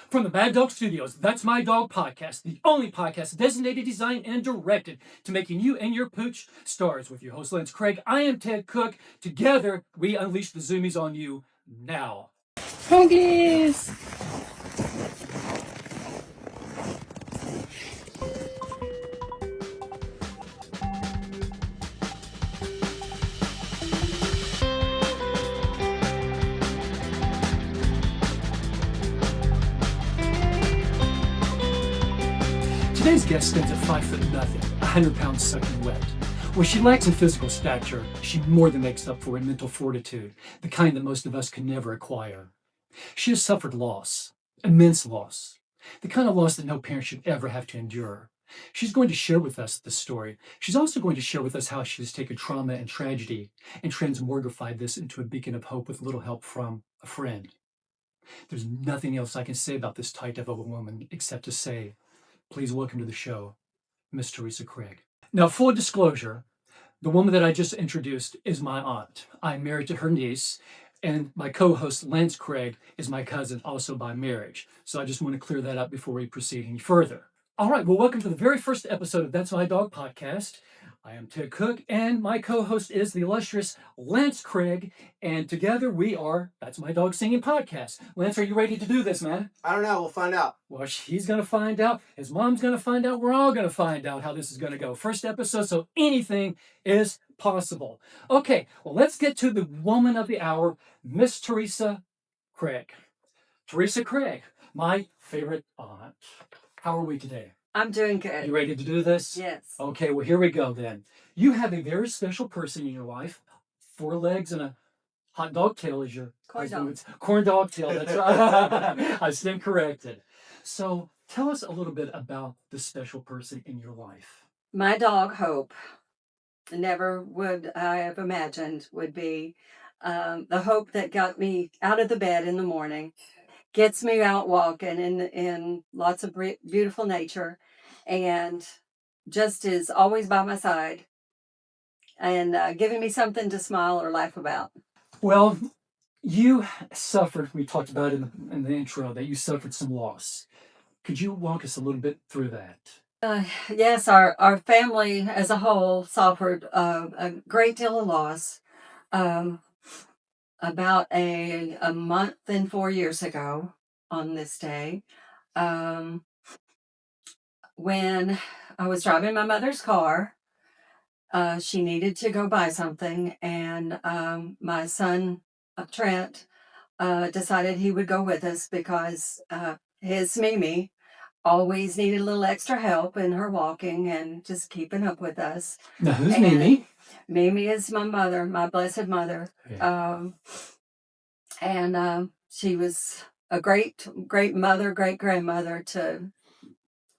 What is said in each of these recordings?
From the Mad Dog Studios, That's My Dog podcast, the only podcast designated, designed, and directed to making you and your pooch stars. With your host, Lance Craig, I am Ted Cook. Together, we unleash the zoomies on you now. Huggies! Today's guest stands at 5 foot nothing, 100 pounds soaking wet. Where she lacks in physical stature, she more than makes up for in mental fortitude, the kind that most of us can never acquire. She has suffered loss, immense loss, the kind of loss that no parent should ever have to endure. She's going to share with us this story. She's also going to share with us how she has taken trauma and tragedy and transmogrified this into a beacon of hope with a little help from a friend. There's nothing else I can say about this type of a woman except to say, please welcome to the show, Miss Teresa Craig. Now, full disclosure, the woman that I just introduced is my aunt. I'm married to her niece, and my co-host, Lance Craig, is my cousin, also by marriage. So I just want to clear that up before we proceed any further. All right, well, welcome to the very first episode of That's My Dog podcast. I am Ted Cook, and my co-host is the illustrious Lance Craig, and together we are That's My Dog Singing Podcast. Lance, are you ready to do this, man? I don't know. We'll find out. Well, he's going to find out. His mom's going to find out. We're all going to find out how this is going to go. First episode, so anything is possible. Okay, well, let's get to the woman of the hour, Miss Teresa Craig. Teresa Craig, my favorite aunt. How are we today? I'm doing good. You ready to do this? Yes. Okay, well, here we go then. You have a very special person in your life. 4 legs and a hot dog tail is your... Corn dog. Corn dog tail, that's right. I stand corrected. So tell us a little bit about the special person in your life. My dog, Hope, never would I have imagined would be the Hope that got me out of the bed in the morning, gets me out walking in lots of beautiful nature, and just is always by my side and giving me something to smile or laugh about. Well, you suffered, we talked about in the intro, that you suffered some loss. Could you walk us a little bit through that? Yes, our family as a whole suffered a great deal of loss. About a month and 4 years ago on this day, when I was driving my mother's car, she needed to go buy something, and my son, Trent, decided he would go with us because his Mimi always needed a little extra help in her walking and just keeping up with us. Now, who's Mimi? Mimi is my mother, my blessed mother. Yeah. She was a great mother, great grandmother to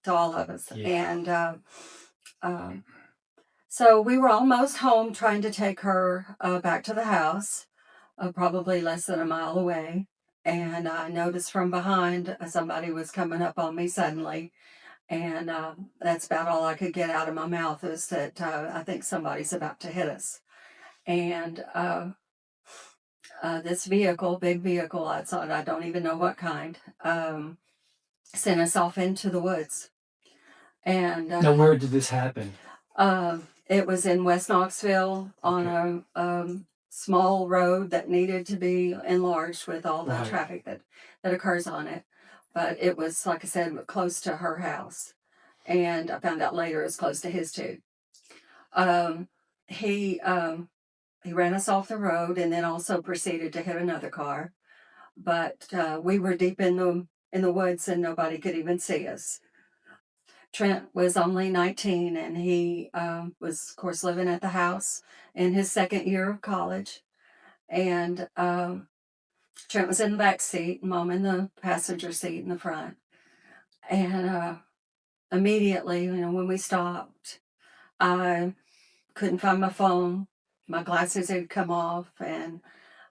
all of us. Yeah. And so we were almost home trying to take her back to the house, probably less than a mile away. And I noticed from behind somebody was coming up on me suddenly. And that's about all I could get out of my mouth, is that I think somebody's about to hit us. And this vehicle, big vehicle outside, I don't even know what kind, sent us off into the woods. And now, where did this happen? It was in West Knoxville on a small road that needed to be enlarged with all the traffic that occurs on it. But it was, like I said, close to her house. And I found out later it's close to his too. He ran us off the road and then also proceeded to hit another car. But we were deep in the woods and nobody could even see us. Trent was only 19, and he was, of course, living at the house in his second year of college. And Trent was in the back seat, Mom in the passenger seat in the front. And immediately, when we stopped, I couldn't find my phone. My glasses had come off, and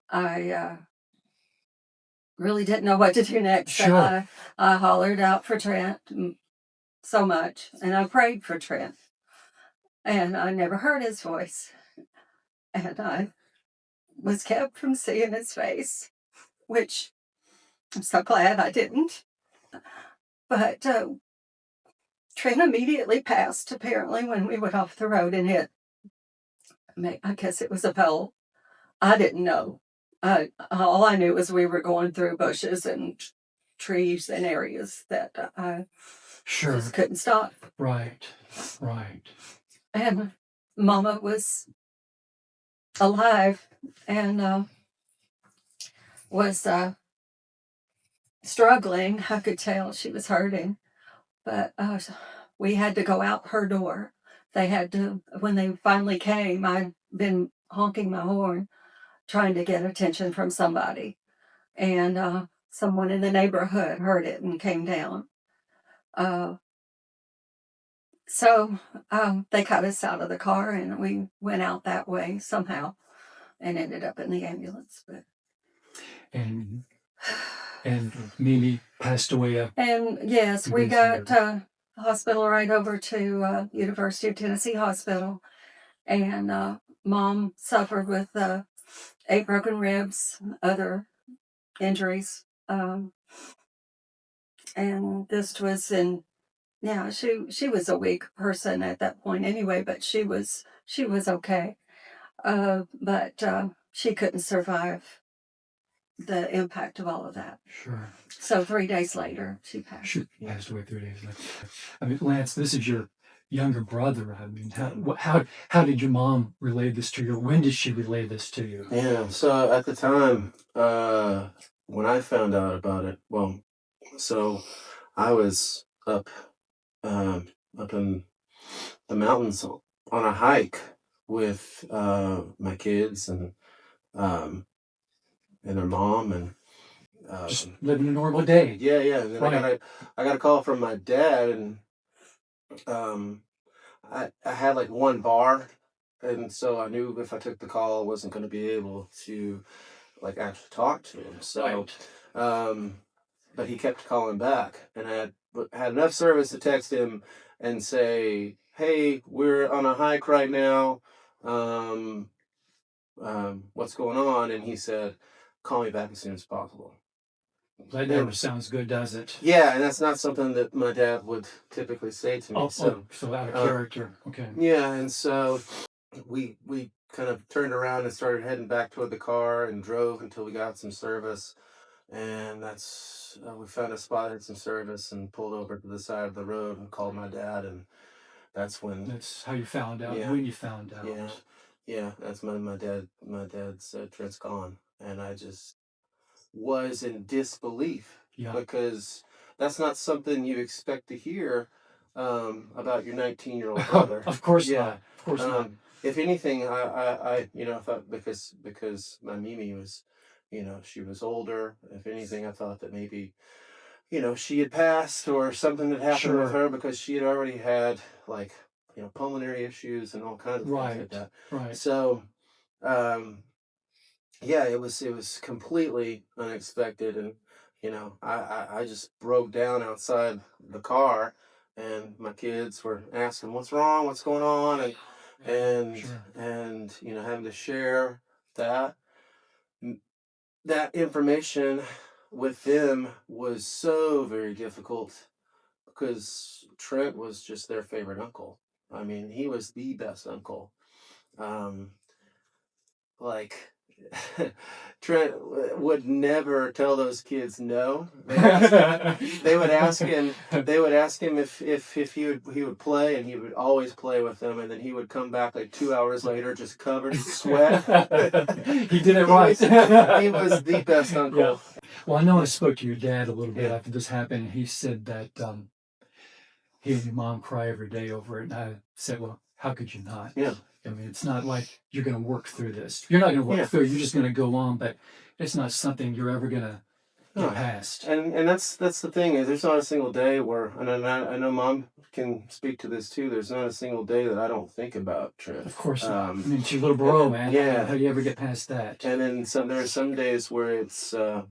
I really didn't know what to do next. Sure. I hollered out for Trent so much, and I prayed for Trent, and I never heard his voice, and I was kept from seeing his face, which I'm so glad I didn't. But Trent immediately passed, apparently, when we went off the road and hit, I guess it was a pole. I didn't know. All I knew was we were going through bushes and trees and areas that I Sure. just couldn't stop. Right. Right. And Mama was alive and was struggling. I could tell she was hurting, but we had to go out her door. They had to, when they finally came, I'd been honking my horn, trying to get attention from somebody. And someone in the neighborhood heard it and came down. So they cut us out of the car and we went out that way somehow and ended up in the ambulance. But And Mimi passed away. And yes, we got hospital right over to University of Tennessee Hospital, and Mom suffered with 8 broken ribs, other injuries, and this was in, yeah, she was a weak person at that point anyway, but she was okay, but she couldn't survive the impact of all of that. Sure. So 3 days later, she passed. She passed away 3 days later. I mean, Lance, this is your younger brother. I mean, how did your mom relay this to you? When did she relay this to you? Yeah, so at the time, when I found out about it, well, so I was up in the mountains on a hike with my kids um, and their mom and Just living a normal day. yeah. And then Right. I got a call from my dad, and I had like one bar, and so I knew if I took the call, I wasn't going to be able to like actually talk to him. So, but he kept calling back, and I had enough service to text him and say, "Hey, we're on a hike right now. Um, what's going on?" And he said, "Call me back as soon as possible." That never sounds good, does it? Yeah, and that's not something that my dad would typically say to me. So out of character. Okay. Yeah, and so we kind of turned around and started heading back toward the car and drove until we got some service, and that's we found a spot, had some service, and pulled over to the side of the road and called my dad, and that's how you found out. Yeah. When you found out. Yeah, that's my dad said Trent's gone, and I just was in disbelief. Yeah. Because that's not something you expect to hear about your 19-year-old brother. Of course not. Of course not. If anything, I thought because my Mimi was, she was older. If anything, I thought that maybe, she had passed or something had happened with her, because she had already had like, pulmonary issues and all kinds of things like that. Right. So, yeah, it was completely unexpected, and I just broke down outside the car, and my kids were asking what's wrong, what's going on, and having to share that that information with them was so very difficult, because Trent was just their favorite uncle. I mean, he was the best uncle. Like Trent would never tell those kids no. They would ask him. They would ask him if he would play, and he would always play with them. And then he would come back like 2 hours later, just covered in sweat. He did it right. He was the best uncle. Yeah. Well, I know I spoke to your dad a little bit after this happened, and he said that he and your mom cry every day over it. And I said, well, how could you not? Yeah. I mean, it's not like you're going to work through this. You're not going to work through it. You're just going to go on, but it's not something you're ever going to get past. And that's the thing, is there's not a single day where, and I know Mom can speak to this too, there's not a single day that I don't think about Trent. Of course not. I mean, it's your little bro, man. Yeah. How do you ever get past that? And then there are some days where it's, I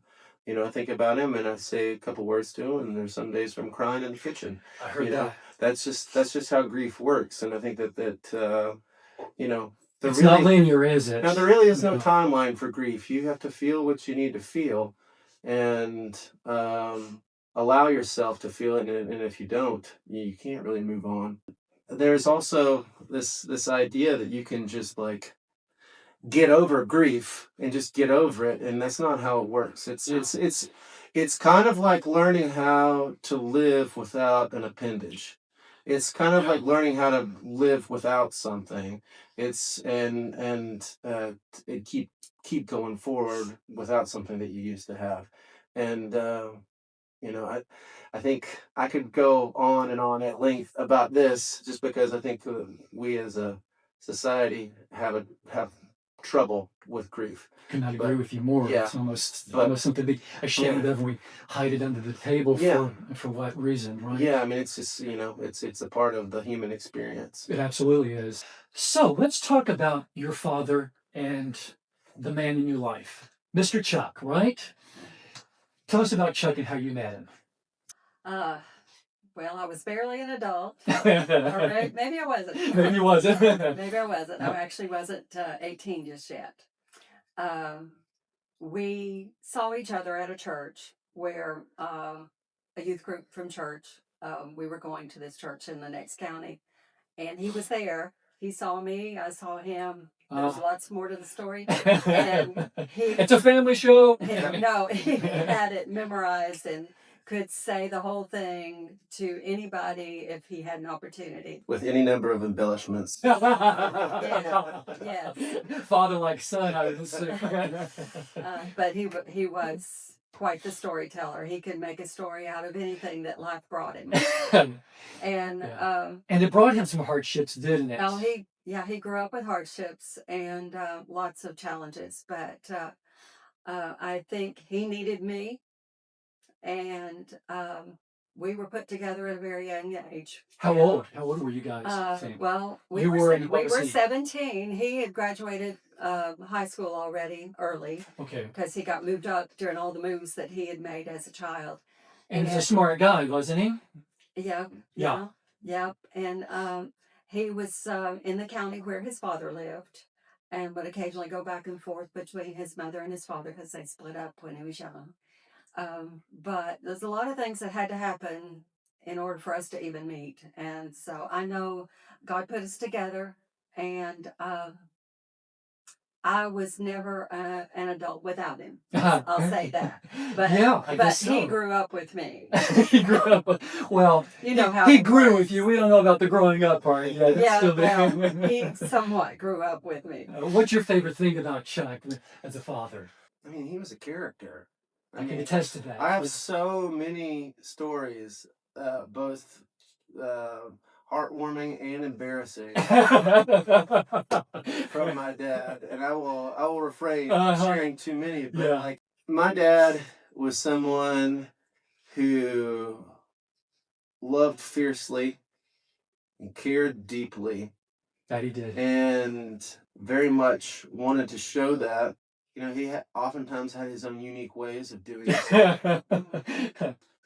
think about him and I say a couple words to him, and there's some days where I'm crying in the kitchen. I heard that. That's just how grief works, and I think that it's not linear, is it? No, there really is no timeline for grief. You have to feel what you need to feel, and allow yourself to feel it, and if you don't, you can't really move on. There's also this idea that you can just like get over grief and just get over it, and that's not how it works. It's kind of like learning how to live without an appendage. It's kind of like learning how to live without something. It's and keep going forward without something that you used to have. And you know, I think I could go on and on at length about this, just because I think we as a society have trouble with grief. Could not agree But with you more. yeah, It's almost but something to be ashamed yeah, of. We hide it under the table yeah, for what reason, right? yeah. I mean, it's just, it's a part of the human experience. It absolutely is. So let's talk about your father and the man in your life, Mr. Chuck, right? Tell us about Chuck and how you met him. Uh, well, I was barely an adult. Or Maybe maybe I wasn't. it wasn't. Maybe I wasn't. I actually wasn't 18 just yet. Um, we saw each other at a church where a youth group from church, we were going to this church in the next county, and he was there. He saw me, I saw him. There's lots more to the story. And It's a family show. No, he had it memorized and could say the whole thing to anybody if he had an opportunity. With any number of embellishments. Yeah, yes. Father like son, I would assume. But he was quite the storyteller. He could make a story out of anything that life brought him. And Yeah. And it brought him some hardships, didn't it? well, he grew up with hardships and lots of challenges. But I think he needed me, and we were put together at a very young age. How old? How old were you guys? Well, You were, and what we was were he? 17. He had graduated high school already early Okay. because he got moved up during all the moves that he had made as a child. And he's a smart guy, wasn't he? Yeah, Yeah. yeah. And he was in the county where his father lived, and would occasionally go back and forth between his mother and his father because they split up when he was young. But there's a lot of things that had to happen in order for us to even meet. And so I know God put us together, and I was never an adult without him. I'll say that. But yeah, I guess he so. grew up with me. He grew up. Well, you know how he it grew works. with you. We don't know about the growing up part. Yeah, that's Yeah, still well, there. he somewhat grew up with me. What's your favorite thing about Chuck as a father? I mean, he was a character. I can attest to that. I have so many stories, both heartwarming and embarrassing, from my dad, and I will refrain from sharing too many. But like, my dad was someone who loved fiercely and cared deeply. That he did. And very much wanted to show that. He oftentimes had his own unique ways of doing it.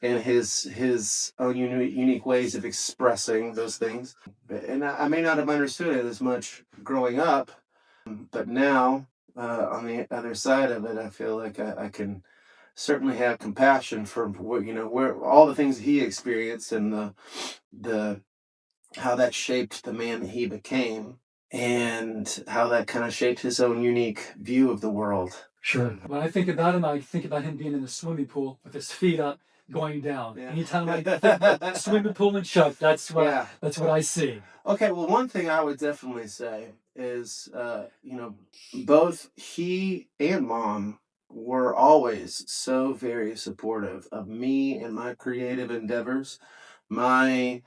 And his own unique ways of expressing those things. And I may not have understood it as much growing up, but now, on the other side of it, I feel like I can certainly have compassion for where all the things that he experienced, and the how that shaped the man that he became, and how that kind of shaped his own unique view of the world. Sure. When I think about him, I think about him being in the swimming pool with his feet up, going down. Yeah. Anytime I think about swimming pool and Chuck, that's what I see. Okay, well, one thing I would definitely say is, both he and Mom were always so very supportive of me and my creative endeavors, my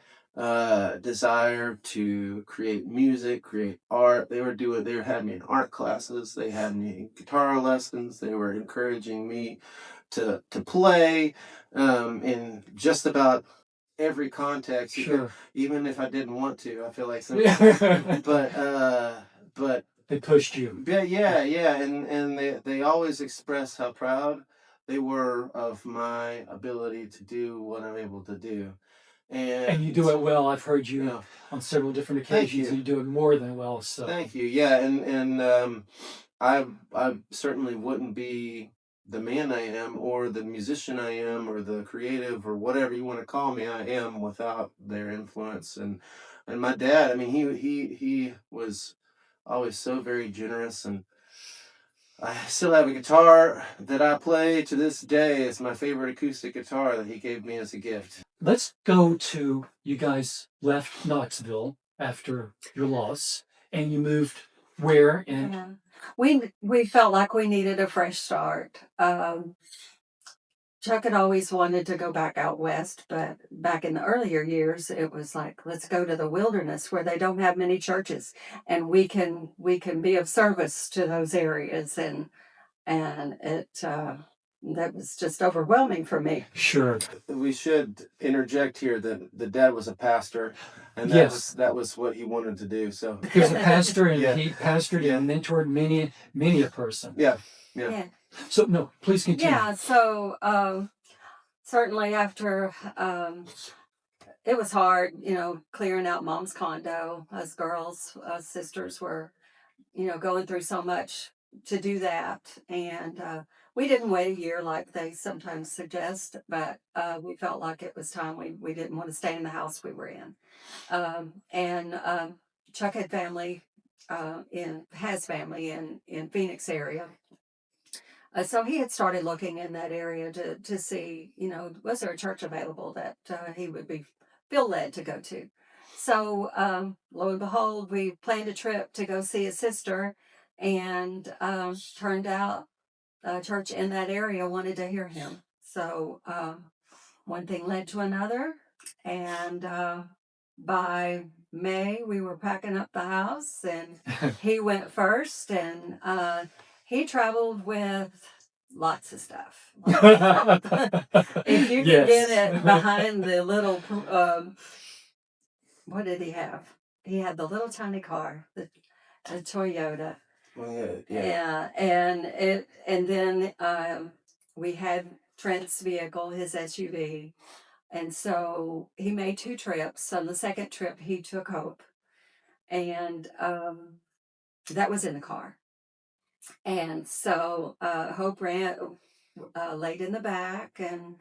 desire to create music, create art. They had me in art classes, they had me in guitar lessons, they were encouraging me to play in just about every context. Sure. Even if I didn't want to, I feel like sometimes. but they pushed you. Yeah, and they always expressed how proud they were of my ability to do what I'm able to do. And you do it well. I've heard you on several different occasions. You do it more than well. So thank you. Yeah, and I certainly wouldn't be the man I am, or the musician I am, or the creative, or whatever you want to call me, I am without their influence. And my dad, I mean, he was always so very generous, and I still have a guitar that I play to this day. It's my favorite acoustic guitar that he gave me as a gift. Let's go to you guys left Knoxville after your loss, and you moved where? And Yeah. We felt like we needed a fresh start. Chuck had always wanted to go back out west, but back in the earlier years, it was like, let's go to the wilderness where they don't have many churches, and we can be of service to those areas, and it that was just overwhelming for me. sure, We should interject here that the dad was a pastor, and yes, that was what he wanted to do. So he was a pastor, and Yeah. he pastored Yeah. and mentored many a person. yeah, Yeah. So no, please continue. Yeah. So certainly after it was hard, clearing out mom's condo. Us girls, us sisters were, going through so much to do that. And we didn't wait a year like they sometimes suggest, but we felt like it was time. We didn't want to stay in the house we were in. And Chuck had family has family in Phoenix area. So he had started looking in that area to see, was there a church available that he would feel led to go to. So lo and behold, we planned a trip to go see his sister, and turned out a church in that area wanted to hear him. So one thing led to another, and by May we were packing up the house, and he went first, and he traveled with lots of stuff. If you can get it behind the little, what did he have? He had the little tiny car, the Toyota. well, yeah. Yeah, and then we had Trent's vehicle, his SUV, and so he made 2 trips. On the second trip, he took Hope, and that was in the car. And so Hope ran, laid in the back, and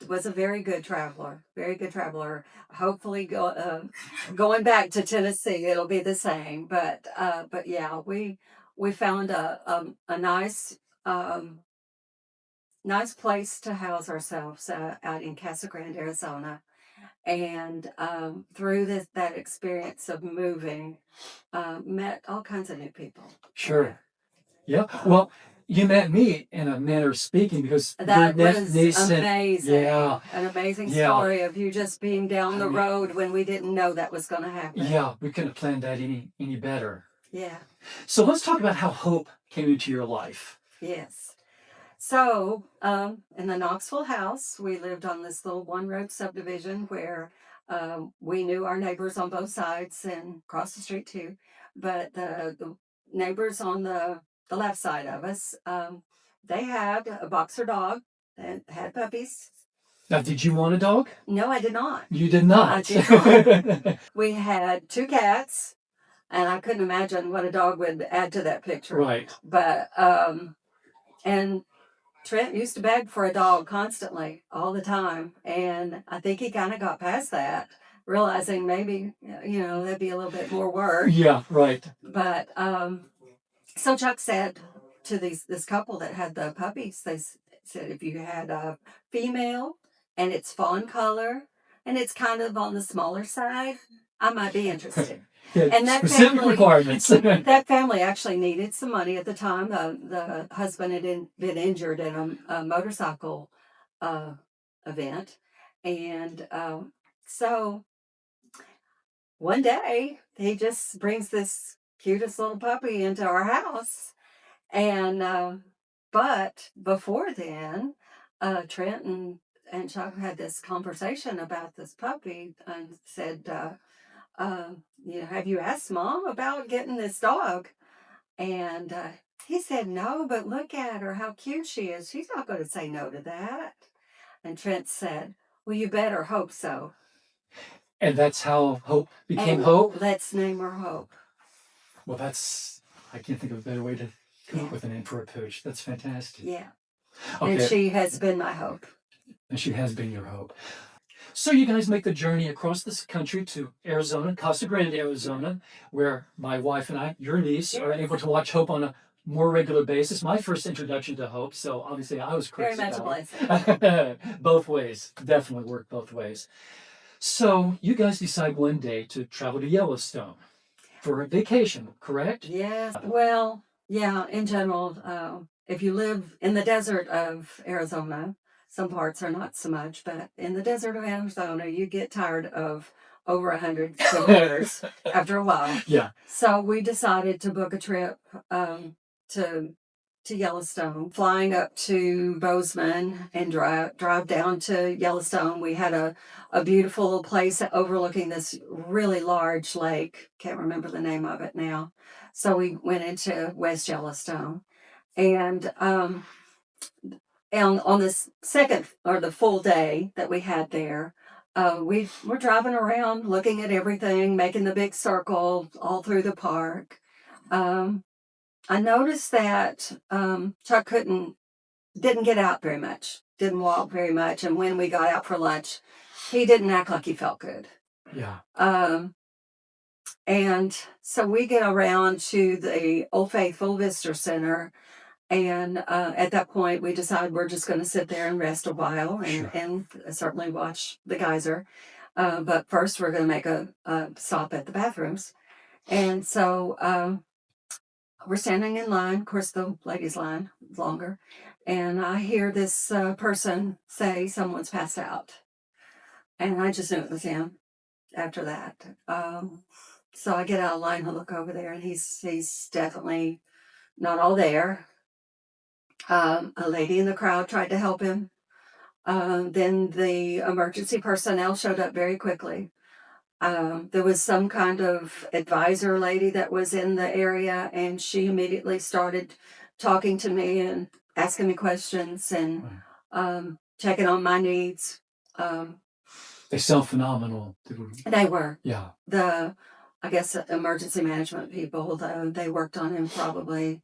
was a very good traveler. Very good traveler. Hopefully, going back to Tennessee, it'll be the same. But yeah, we found a nice place to house ourselves out in Casa Grande, Arizona. And through that experience of moving, met all kinds of new people. Sure. Yeah. Well, you met me in a manner of speaking because That your was nascent. amazing. Yeah. An amazing Yeah. story of you just being down the I mean- road when we didn't know that was going to happen. Yeah, we couldn't have planned that any better. Yeah. So let's talk about how hope came into your life. Yes. So, in the Knoxville house, we lived on this little one-road subdivision where we knew our neighbors on both sides and across the street too. But the neighbors on the left side of us, they had a boxer dog that had puppies. Now, did you want a dog? No, I did not. You did not. I did not. We had 2 cats, and I couldn't imagine what a dog would add to that picture. Right. But and Trent used to beg for a dog constantly, all the time, and I think he kind of got past that, realizing maybe that'd be a little bit more work. Yeah. Right. But so Chuck said to this couple that had the puppies, they said if you had a female and it's fawn color and it's kind of on the smaller side, I might be interested. Yeah, And that specific family- requirements. That family actually needed some money at the time. The husband had been injured in a motorcycle event. And so one day he just brings this cutest little puppy into our house. And but before then, Trent and Chuck had this conversation about this puppy and said, have you asked Mom about getting this dog? And he said, no, but look at her, how cute she is. She's not going to say no to that. And Trent said, well, you better hope so. And that's how hope became And hope? Let's name her Hope. Well, I can't think of a better way to come up with a name for a pooch. That's fantastic. Yeah. And Okay. she has been my hope. And she has been your hope. So you guys make the journey across this country to Arizona, Casa Grande, Arizona, where my wife and I, your niece, are able to watch Hope on a more regular basis. My first introduction to Hope, so obviously I was Very crazy much a about blessing. it. Both ways, definitely worked both ways. So you guys decide one day to travel to Yellowstone for a vacation, correct? Yes. Well, yeah, in general, if you live in the desert of Arizona, some parts are not so much, but in the desert of Arizona, you get tired of over 100 kilometers after a while. Yeah. So we decided to book a trip to Yellowstone, flying up to Bozeman and drive down to Yellowstone. We had a beautiful little place overlooking this really large lake. Can't remember the name of it now. So we went into West Yellowstone, and on this second or the full day that we had there, we were driving around, looking at everything, making the big circle all through the park. Um, I noticed that Chuck didn't get out very much, didn't walk very much, and when we got out for lunch, he didn't act like he felt good. Yeah. And so we get around to the Old Faithful Visitor Center, and at that point, we decide we're just going to sit there and rest a while Sure. and certainly watch the geyser. But first, we're going to make a stop at the bathrooms. And so we're standing in line. Of course, the ladies' line is longer. And I hear this person say someone's passed out. And I just knew it was him after that. So I get out of line and look over there, and he's definitely not all there. A lady in the crowd tried to help him. Then the emergency personnel showed up very quickly. There was some kind of advisor lady that was in the area, and she immediately started talking to me and asking me questions and checking on my needs. They sound phenomenal. They were. Yeah. I guess, emergency management people, they worked on him probably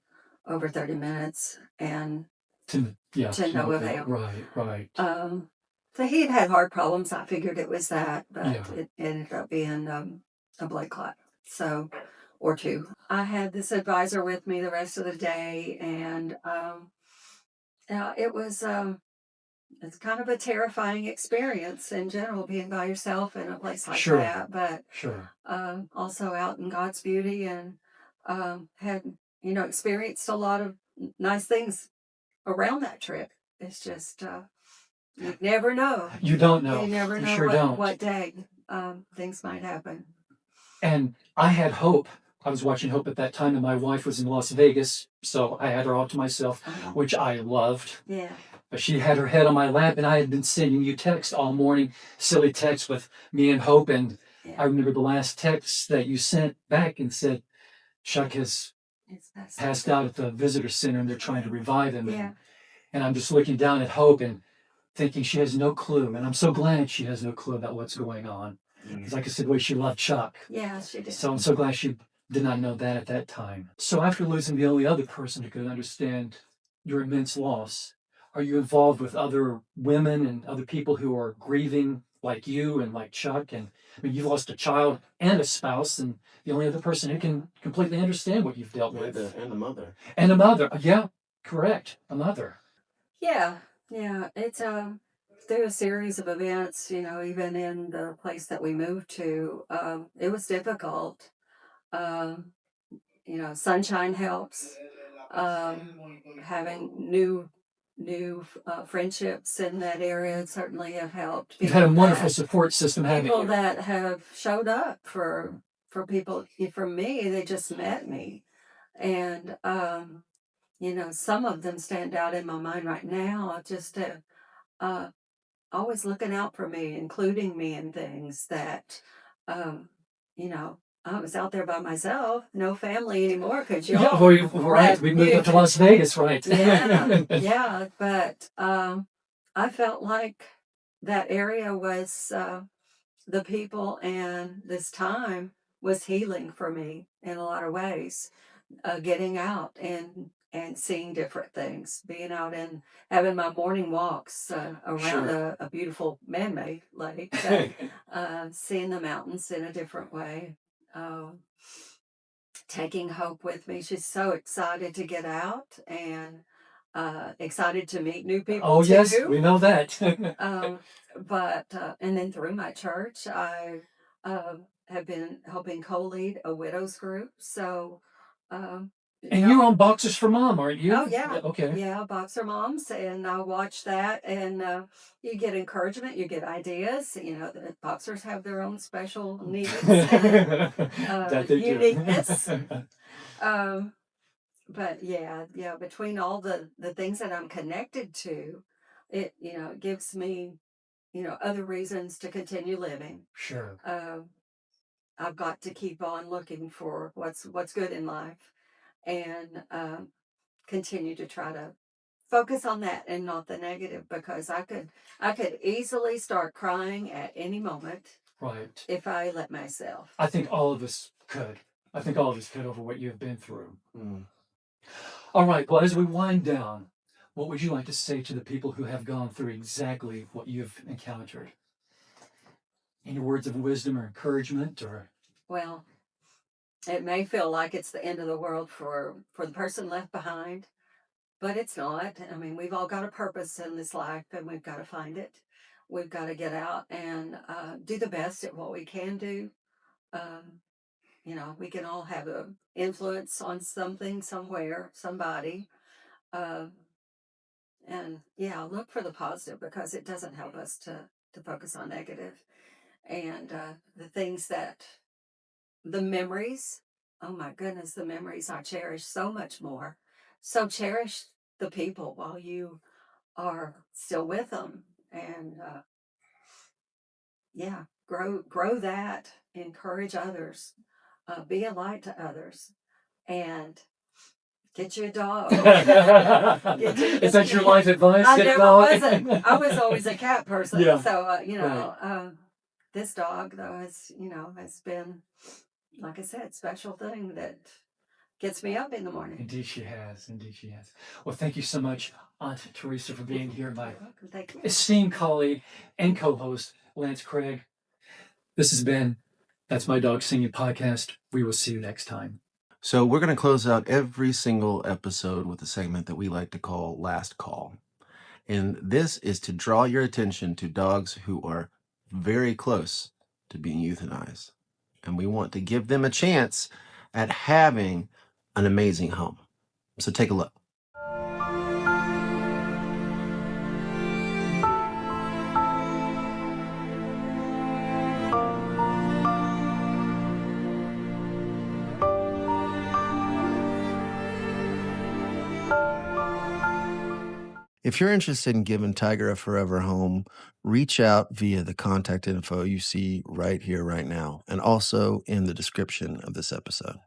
over 30 minutes and To no avail. avail. Right. So he had hard problems. I figured it was that, but Yeah. it ended up being a blood clot. So, or two. I had this advisor with me the rest of the day, and it was it's kind of a terrifying experience in general, being by yourself in a place like Sure. that. But Sure. also out in God's beauty, and had experienced a lot of nice things around that trip. It's just you never know. You don't know. You never You know sure don't. what day things might happen. And I had Hope. I was watching Hope at that time, and my wife was in Las Vegas, so I had her all to myself, which I loved. Yeah. But she had her head on my lap, and I had been sending you texts all morning, silly texts with me and Hope. And I remember the last text that you sent back and said, Chuck has passed out at the visitor center, and they're trying to revive him. Yeah. And I'm just looking down at Hope and thinking she has no clue. And I'm so glad she has no clue about what's going on. Because like I said, she loved Chuck. Yeah, she did. So I'm so glad she did not know that at that time. So after losing the only other person who could understand your immense loss, are you involved with other women and other people who are grieving like you and like Chuck? And I mean, you've lost a child and a spouse, and the only other person who can completely understand what you've dealt with. And a mother. And a mother. Yeah, correct. A mother. Yeah. It's through a series of events, even in the place that we moved to, it was difficult. Um, sunshine helps. Having new friendships in that area certainly have helped. You've had a wonderful support system, haven't People you? that have showed up for people. For me, they just met me, and some of them stand out in my mind right now. Just always looking out for me, including me in things that, um, you know, I was out there by myself, no family anymore, because Yeah, y'all, right. We moved up to Las Vegas, right? yeah, but I felt like that area was the people, and this time was healing for me in a lot of ways. Getting out and and seeing different things, being out and having my morning walks around Sure. a beautiful man-made lake, seeing the mountains in a different way. Um, Taking Hope with me. She's so excited to get out and excited to meet new people Oh, yes, too. we know that. And then through my church, I have been helping co-lead a widows group. So, um, And yeah. you're on Boxers for Mom, aren't you? Oh yeah, Okay. yeah, Boxer Moms, and I watch that, and you get encouragement, you get ideas. You know, the boxers have their own special needs and That they do. uniqueness. Um, but yeah, between all the things that I'm connected to, it it gives me other reasons to continue living. Sure. I've got to keep on looking for what's good in life, and continue to try to focus on that and not the negative, because I could easily start crying at any moment Right. if I let myself. I think all of us could. I think all of us could over what you've been through. Mm. All right. Well, as we wind down, what would you like to say to the people who have gone through exactly what you've encountered? Any words of wisdom or encouragement or Well, it may feel like it's the end of the world for the person left behind, but it's not. I mean, we've all got a purpose in this life, and we've got to find it. We've got to get out and do the best at what we can do. Um, we can all have an influence on something, somewhere, somebody. Um, and yeah, look for the positive, because it doesn't help us to focus on negative. And the things that the memories, oh my goodness, the memories I cherish so much more. So cherish the people while you are still with them, and yeah, grow that, encourage others, be a light to others, and get you a dog. Is that your life advice? I Get a never dog? wasn't. I was always a cat person. Yeah. So Right. this dog though has been, like I said, special thing that gets me up in the morning. Indeed she has. Indeed she has. Well, thank you so much, Aunt Teresa, for being here. My You're welcome. Thank you. esteemed colleague and co-host, Lance Craig. This has been That's My Dog Singing podcast. We will see you next time. So we're going to close out every single episode with a segment that we like to call Last Call. And this is to draw your attention to dogs who are very close to being euthanized. And we want to give them a chance at having an amazing home. So take a look. If you're interested in giving Tiger a forever home, reach out via the contact info you see right here, right now, and also in the description of this episode.